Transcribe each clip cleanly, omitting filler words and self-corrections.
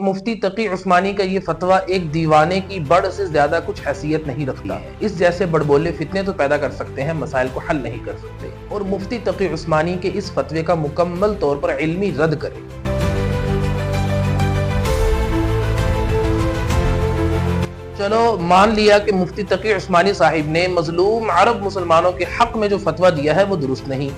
مفتی تقی عثمانی کا یہ فتویٰ ایک دیوانے کی بڑ سے زیادہ کچھ حیثیت نہیں رکھتا ہے۔ اس جیسے بڑبولے فتنے تو پیدا کر سکتے ہیں، مسائل کو حل نہیں کر سکتے، اور مفتی تقی عثمانی کے اس فتوے کا مکمل طور پر علمی رد کرے۔ چلو مان لیا کہ مفتی تقی عثمانی صاحب نے مظلوم عرب مسلمانوں کے حق میں جو فتویٰ دیا ہے وہ درست نہیں۔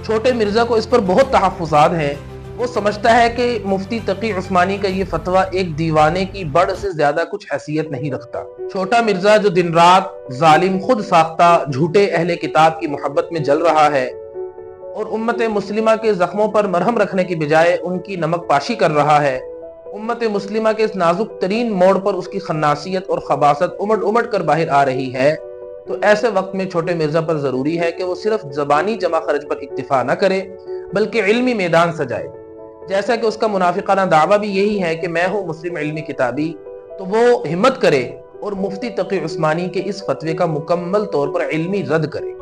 چھوٹے مرزا کو اس پر بہت تحفظات ہیں۔ وہ سمجھتا ہے کہ مفتی تقی عثمانی کا یہ فتویٰ ایک دیوانے کی بڑ سے زیادہ کچھ حیثیت نہیں رکھتا۔ چھوٹا مرزا جو دن رات ظالم خود ساختہ جھوٹے اہل کتاب کی محبت میں جل رہا ہے اور امت مسلمہ کے زخموں پر مرہم رکھنے کی بجائے ان کی نمک پاشی کر رہا ہے، امت مسلمہ کے اس نازک ترین موڑ پر اس کی خناسیت اور خباثت امڑ کر باہر آ رہی ہے، تو ایسے وقت میں چھوٹے مرزا پر ضروری ہے کہ وہ صرف زبانی جمع خرچ پر اکتفا نہ کرے بلکہ علمی میدان سجائے۔ جیسا کہ اس کا منافقانہ دعویٰ بھی یہی ہے کہ میں ہوں مسلم علمی کتابی، تو وہ ہمت کرے اور مفتی تقی عثمانی کے اس فتوے کا مکمل طور پر علمی رد کرے۔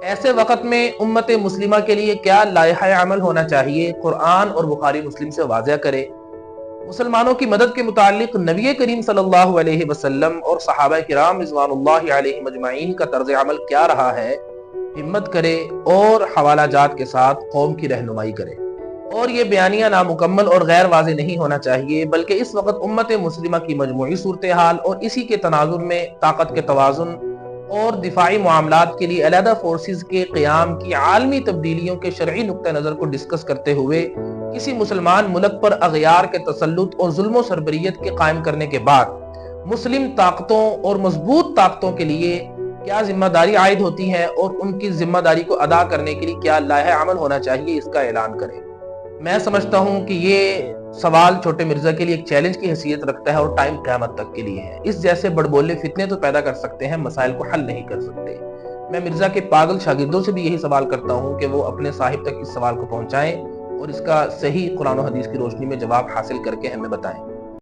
ایسے وقت میں امت مسلمہ کے لیے کیا لائحہ عمل ہونا چاہیے، قرآن اور بخاری مسلم سے واضح کرے۔ مسلمانوں کی مدد کے متعلق نبی کریم صلی اللہ علیہ وسلم اور صحابہ کرام رضوان اللہ علیہم اجمعین کا طرز عمل کیا رہا ہے، ہمت کرے اور حوالہ جات کے ساتھ قوم کی رہنمائی کرے۔ اور یہ بیانیہ نامکمل اور غیر واضح نہیں ہونا چاہیے، بلکہ اس وقت امت مسلمہ کی مجموعی صورتحال اور اسی کے تناظر میں طاقت کے توازن اور دفاعی معاملات کے لیے علیحدہ فورسز کے قیام کی عالمی تبدیلیوں کے شرعی نقطہ نظر کو ڈسکس کرتے ہوئے کسی مسلمان ملک پر اغیار کے تسلط اور ظلم و سربریت کے قائم کرنے کے بعد مسلم طاقتوں اور مضبوط طاقتوں کے لیے کیا ذمہ داری عائد ہوتی ہے اور ان کی ذمہ داری کو ادا کرنے کے لیے کیا لائحہ عمل ہونا چاہیے، اس کا اعلان کرے۔ میں سمجھتا ہوں کہ یہ سوال چھوٹے مرزا کے لیے ایک چیلنج کی حیثیت رکھتا ہے اور ٹائم قیامت تک کے لیے ہے۔ اس جیسے بڑبولے فتنے تو پیدا کر سکتے ہیں، مسائل کو حل نہیں کر سکتے۔ میں مرزا کے پاگل شاگردوں سے بھی یہی سوال کرتا ہوں کہ وہ اپنے صاحب تک اس سوال کو پہنچائیں اور اس کا صحیح قرآن و حدیث کی روشنی میں جواب حاصل کر کے ہمیں بتائیں۔